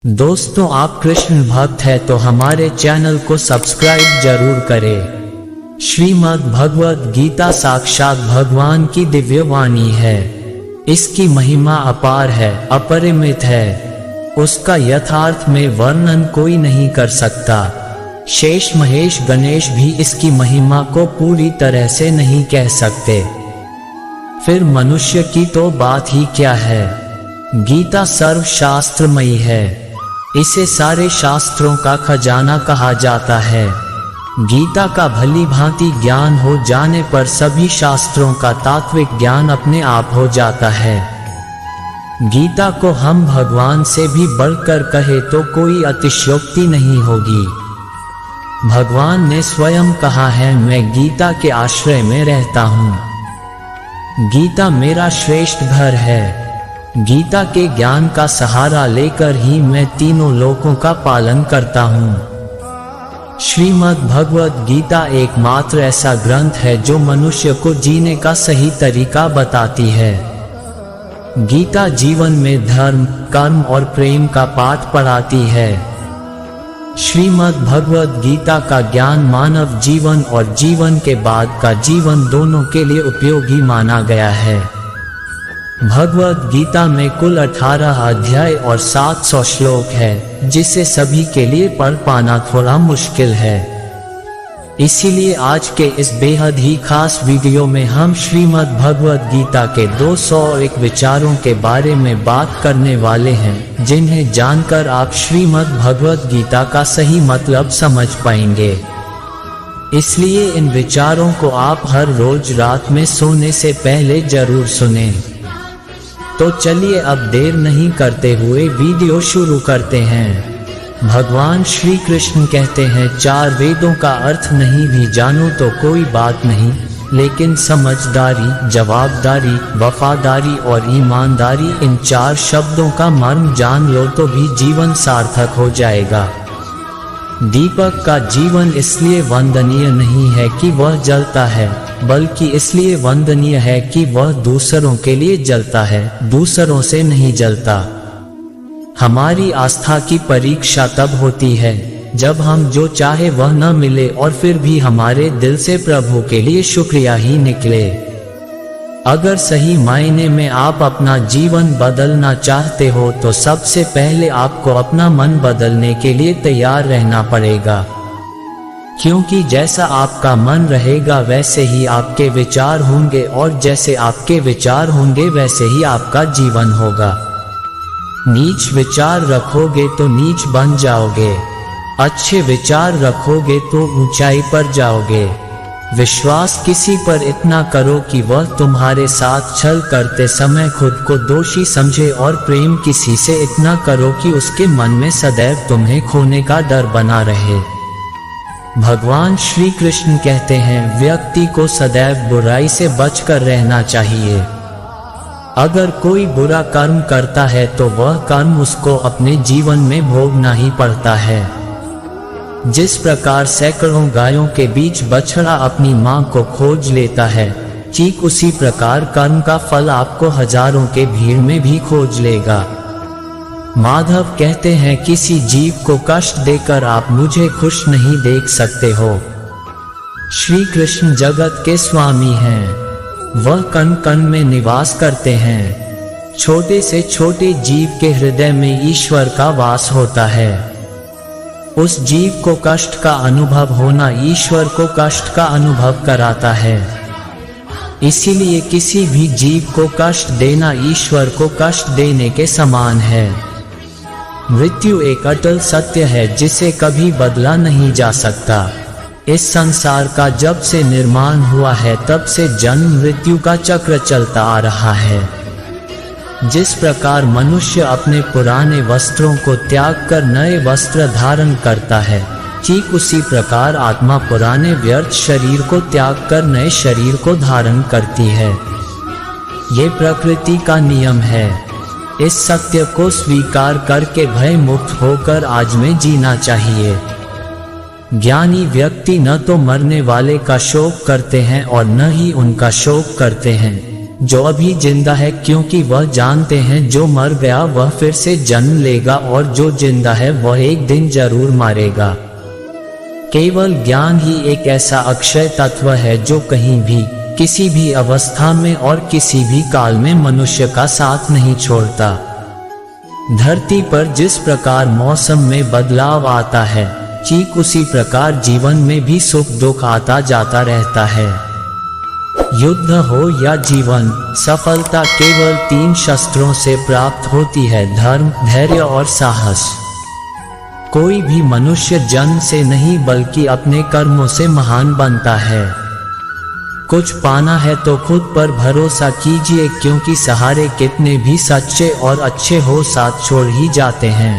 दोस्तों, आप कृष्ण भक्त हैं तो हमारे चैनल को सब्सक्राइब जरूर करें। श्रीमद् भगवद गीता साक्षात भगवान की दिव्य वाणी है। इसकी महिमा अपार है, अपरिमित है। उसका यथार्थ में वर्णन कोई नहीं कर सकता। शेष महेश गणेश भी इसकी महिमा को पूरी तरह से नहीं कह सकते। फिर मनुष्य की तो बात ही क्या है। गीता सर्वशास्त्रमयी है। इसे सारे शास्त्रों का खजाना कहा जाता है। गीता का भली भांति ज्ञान हो जाने पर सभी शास्त्रों का तात्विक ज्ञान अपने आप हो जाता है। गीता को हम भगवान से भी बढ़कर कहे तो कोई अतिशयोक्ति नहीं होगी। भगवान ने स्वयं कहा है, मैं गीता के आश्रय में रहता हूँ। गीता मेरा श्रेष्ठ घर है। गीता के ज्ञान का सहारा लेकर ही मैं तीनों लोकों का पालन करता हूँ। श्रीमद् भगवद गीता एकमात्र ऐसा ग्रंथ है जो मनुष्य को जीने का सही तरीका बताती है। गीता जीवन में धर्म, कर्म और प्रेम का पाठ पढ़ाती है। श्रीमद् भगवद गीता का ज्ञान मानव जीवन और जीवन के बाद का जीवन दोनों के लिए उपयोगी माना गया है। भगवद गीता में कुल 18 अध्याय और 700 श्लोक है, जिसे सभी के लिए पढ़ पाना थोड़ा मुश्किल है। इसीलिए आज के इस बेहद ही खास वीडियो में हम श्रीमद् भगवद गीता के 201 विचारों के बारे में बात करने वाले हैं, जिन्हें जानकर आप श्रीमद् भगवद गीता का सही मतलब समझ पाएंगे। इसलिए इन विचारों को आप हर रोज रात में सोने से पहले जरूर सुनें। तो चलिए अब देर नहीं करते हुए वीडियो शुरू करते हैं। भगवान श्री कृष्ण कहते हैं, 4 वेदों का अर्थ नहीं भी जानो तो कोई बात नहीं, लेकिन समझदारी, जवाबदारी, वफादारी और ईमानदारी, इन 4 शब्दों का मर्म जान लो तो भी जीवन सार्थक हो जाएगा। दीपक का जीवन इसलिए वंदनीय नहीं है कि वह जलता है, बल्कि इसलिए वंदनीय है कि वह दूसरों के लिए जलता है, दूसरों से नहीं जलता। हमारी आस्था की परीक्षा तब होती है जब हम जो चाहे वह न मिले और फिर भी हमारे दिल से प्रभु के लिए शुक्रिया ही निकले। अगर सही मायने में आप अपना जीवन बदलना चाहते हो तो सबसे पहले आपको अपना मन बदलने के लिए तैयार रहना पड़ेगा, क्योंकि जैसा आपका मन रहेगा वैसे ही आपके विचार होंगे, और जैसे आपके विचार होंगे वैसे ही आपका जीवन होगा। नीच विचार रखोगे तो नीच बन जाओगे, अच्छे विचार रखोगे तो ऊंचाई पर जाओगे। विश्वास किसी पर इतना करो कि वह तुम्हारे साथ छल करते समय खुद को दोषी समझे, और प्रेम किसी से इतना करो कि उसके मन में सदैव तुम्हें खोने का डर बना रहे। भगवान श्री कृष्ण कहते हैं, व्यक्ति को सदैव बुराई से बचकर रहना चाहिए। अगर कोई बुरा कर्म करता है तो वह कर्म उसको अपने जीवन में भोगना ही पड़ता है। जिस प्रकार सैकड़ों गायों के बीच बछड़ा अपनी मां को खोज लेता है, ठीक उसी प्रकार कर्म का फल आपको हजारों के भीड़ में भी खोज लेगा। माधव कहते हैं, किसी जीव को कष्ट देकर आप मुझे खुश नहीं देख सकते हो। श्री कृष्ण जगत के स्वामी हैं। वह कण कण में निवास करते हैं। छोटे से छोटे जीव के हृदय में ईश्वर का वास होता है। उस जीव को कष्ट का अनुभव होना ईश्वर को कष्ट का अनुभव कराता है। इसीलिए किसी भी जीव को कष्ट देना ईश्वर को कष्ट देने के समान है। मृत्यु एक अटल सत्य है जिसे कभी बदला नहीं जा सकता। इस संसार का जब से निर्माण हुआ है तब से जन्म मृत्यु का चक्र चलता आ रहा है। जिस प्रकार मनुष्य अपने पुराने वस्त्रों को त्याग कर नए वस्त्र धारण करता है, ठीक उसी प्रकार आत्मा पुराने व्यर्थ शरीर को त्याग कर नए शरीर को धारण करती है। ये प्रकृति का नियम है। इस सत्य को स्वीकार करके भय मुक्त होकर आज में जीना चाहिए। ज्ञानी व्यक्ति न तो मरने वाले का शोक करते हैं और न ही उनका शोक करते हैं। जो अभी जिंदा है, क्योंकि वह जानते हैं जो मर गया वह फिर से जन्म लेगा और जो जिंदा है वह एक दिन जरूर मारेगा। केवल ज्ञान ही एक ऐसा अक्षय तत्व है जो कहीं भी, किसी भी अवस्था में और किसी भी काल में मनुष्य का साथ नहीं छोड़ता। धरती पर जिस प्रकार मौसम में बदलाव आता है, ठीक उसी प्रकार जीवन में भी सुख दुख आता जाता रहता है। युद्ध हो या जीवन, सफलता केवल 3 शस्त्रों से प्राप्त होती है: धर्म, धैर्य और साहस। कोई भी मनुष्य जन्म से नहीं बल्कि अपने कर्मों से महान बनता है। कुछ पाना है तो खुद पर भरोसा कीजिए, क्योंकि सहारे कितने भी सच्चे और अच्छे हो साथ छोड़ ही जाते हैं।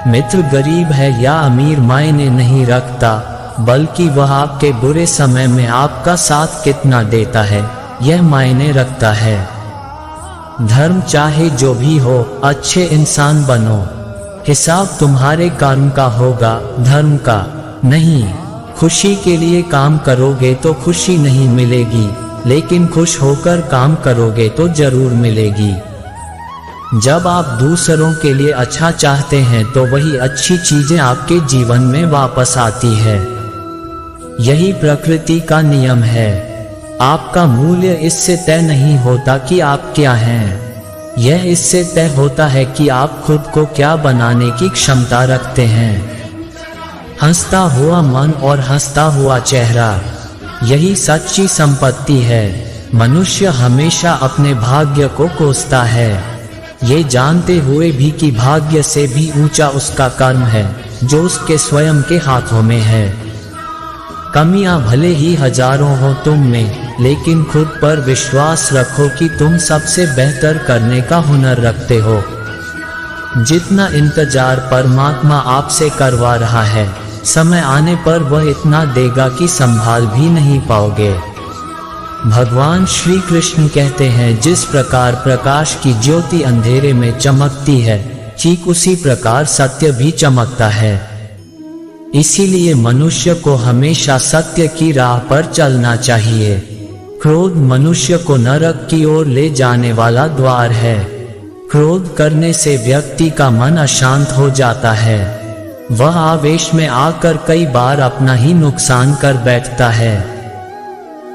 मित्र गरीब है या अमीर मायने नहीं रखता, बल्कि वह आपके बुरे समय में आपका साथ कितना देता है यह मायने रखता है। धर्म चाहे जो भी हो, अच्छे इंसान बनो। हिसाब तुम्हारे कर्म का होगा, धर्म का नहीं। खुशी के लिए काम करोगे तो खुशी नहीं मिलेगी, लेकिन खुश होकर काम करोगे तो जरूर मिलेगी। जब आप दूसरों के लिए अच्छा चाहते हैं तो वही अच्छी चीजें आपके जीवन में वापस आती है। यही प्रकृति का नियम है। आपका मूल्य इससे तय नहीं होता कि आप क्या हैं, यह इससे तय होता है कि आप खुद को क्या बनाने की क्षमता रखते हैं। हंसता हुआ मन और हंसता हुआ चेहरा, यही सच्ची संपत्ति है। मनुष्य हमेशा अपने भाग्य को कोसता है, ये जानते हुए भी कि भाग्य से भी ऊंचा उसका कर्म है जो उसके स्वयं के हाथों में है। कमियां भले ही हजारों हो तुम में, लेकिन खुद पर विश्वास रखो कि तुम सबसे बेहतर करने का हुनर रखते हो। जितना इंतजार परमात्मा आपसे करवा रहा है, समय आने पर वह इतना देगा कि संभाल भी नहीं पाओगे। भगवान श्री कृष्ण कहते हैं, जिस प्रकार प्रकाश की ज्योति अंधेरे में चमकती है, ठीक उसी प्रकार सत्य भी चमकता है। इसीलिए मनुष्य को हमेशा सत्य की राह पर चलना चाहिए। क्रोध मनुष्य को नरक की ओर ले जाने वाला द्वार है। क्रोध करने से व्यक्ति का मन अशांत हो जाता है। वह आवेश में आकर कई बार अपना ही नुकसान कर बैठता है।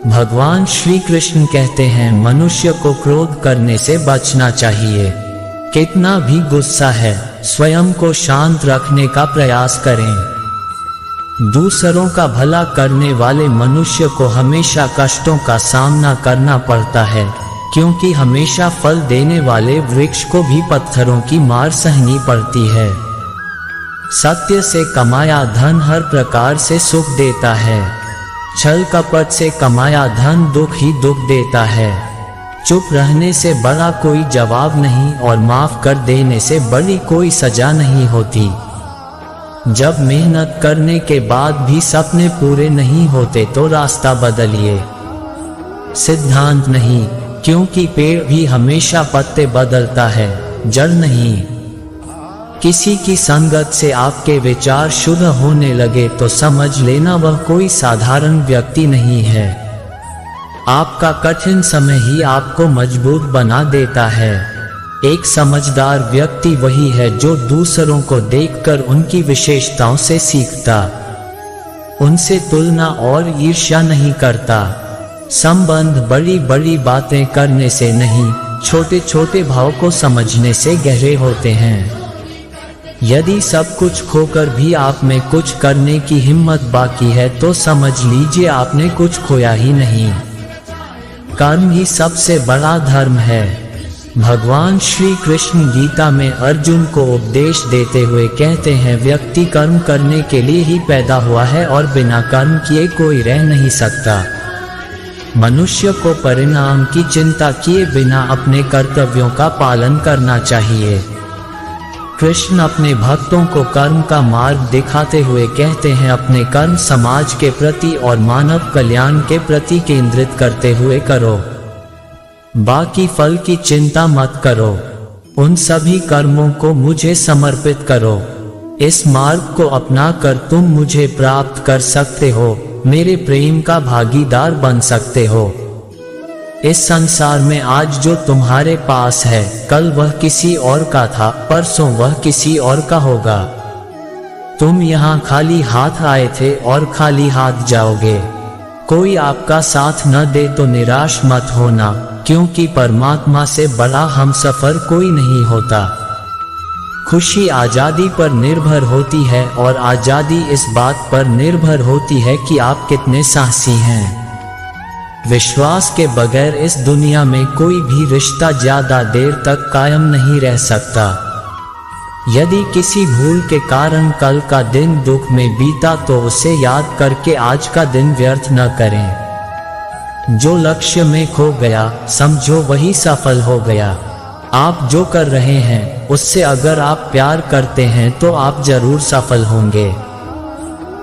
भगवान श्री कृष्ण कहते हैं, मनुष्य को क्रोध करने से बचना चाहिए। कितना भी गुस्सा है, स्वयं को शांत रखने का प्रयास करें। दूसरों का भला करने वाले मनुष्य को हमेशा कष्टों का सामना करना पड़ता है, क्योंकि हमेशा फल देने वाले वृक्ष को भी पत्थरों की मार सहनी पड़ती है। सत्य से कमाया धन हर प्रकार से सुख देता है। छल कपट से कमाया धन दुख ही दुख देता है। चुप रहने से बड़ा कोई जवाब नहीं और माफ कर देने से बड़ी कोई सजा नहीं होती। जब मेहनत करने के बाद भी सपने पूरे नहीं होते तो रास्ता बदलिए। सिद्धांत नहीं, क्योंकि पेड़ भी हमेशा पत्ते बदलता है, जड़ नहीं। किसी की संगत से आपके विचार शुद्ध होने लगे तो समझ लेना वह कोई साधारण व्यक्ति नहीं है। आपका कठिन समय ही आपको मजबूत बना देता है। एक समझदार व्यक्ति वही है जो दूसरों को देखकर उनकी विशेषताओं से सीखता, उनसे तुलना और ईर्ष्या नहीं करता। संबंध बड़ी बड़ी बातें करने से नहीं, छोटे छोटे भाव को समझने से गहरे होते हैं। यदि सब कुछ खोकर भी आप में कुछ करने की हिम्मत बाकी है तो समझ लीजिए आपने कुछ खोया ही नहीं। कर्म ही सबसे बड़ा धर्म है। भगवान श्री कृष्ण गीता में अर्जुन को उपदेश देते हुए कहते हैं, व्यक्ति कर्म करने के लिए ही पैदा हुआ है और बिना कर्म किए कोई रह नहीं सकता। मनुष्य को परिणाम की चिंता किए बिना अपने कर्तव्यों का पालन करना चाहिए। कृष्ण अपने भक्तों को कर्म का मार्ग दिखाते हुए कहते हैं, अपने कर्म समाज के प्रति और मानव कल्याण के प्रति केंद्रित करते हुए करो। बाकी फल की चिंता मत करो, उन सभी कर्मों को मुझे समर्पित करो। इस मार्ग को अपनाकर तुम मुझे प्राप्त कर सकते हो, मेरे प्रेम का भागीदार बन सकते हो। इस संसार में आज जो तुम्हारे पास है, कल वह किसी और का था, परसों वह किसी और का होगा। तुम यहाँ खाली हाथ आए थे और खाली हाथ जाओगे। कोई आपका साथ न दे तो निराश मत होना, क्योंकि परमात्मा से बड़ा हमसफर कोई नहीं होता। खुशी आज़ादी पर निर्भर होती है और आज़ादी इस बात पर निर्भर होती है कि आप कितने साहसी हैं। विश्वास के बगैर इस दुनिया में कोई भी रिश्ता ज्यादा देर तक कायम नहीं रह सकता। यदि किसी भूल के कारण कल का दिन दुख में बीता तो उसे याद करके आज का दिन व्यर्थ न करें। जो लक्ष्य में खो गया समझो वही सफल हो गया। आप जो कर रहे हैं उससे अगर आप प्यार करते हैं तो आप जरूर सफल होंगे।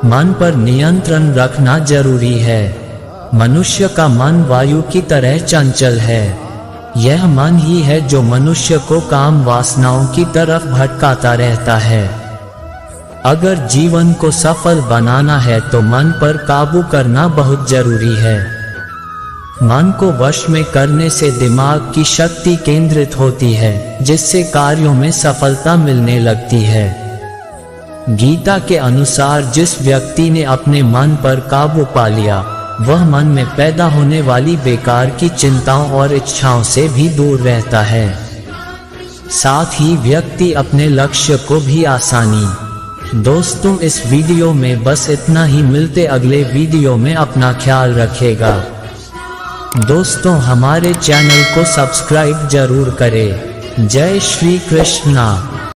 मन पर नियंत्रण रखना जरूरी है। मनुष्य का मन वायु की तरह चंचल है। यह मन ही है जो मनुष्य को काम वासनाओं की तरफ भटकाता रहता है। अगर जीवन को सफल बनाना है तो मन पर काबू करना बहुत जरूरी है। मन को वश में करने से दिमाग की शक्ति केंद्रित होती है, जिससे कार्यों में सफलता मिलने लगती है। गीता के अनुसार जिस व्यक्ति ने अपने मन पर काबू पा लिया वह मन में पैदा होने वाली बेकार की चिंताओं और इच्छाओं से भी दूर रहता है। साथ ही व्यक्ति अपने लक्ष्य को भी आसानी। दोस्तों, इस वीडियो में बस इतना ही। मिलते अगले वीडियो में। अपना ख्याल रखिएगा। दोस्तों, हमारे चैनल को सब्सक्राइब जरूर करें। जय श्री कृष्णा।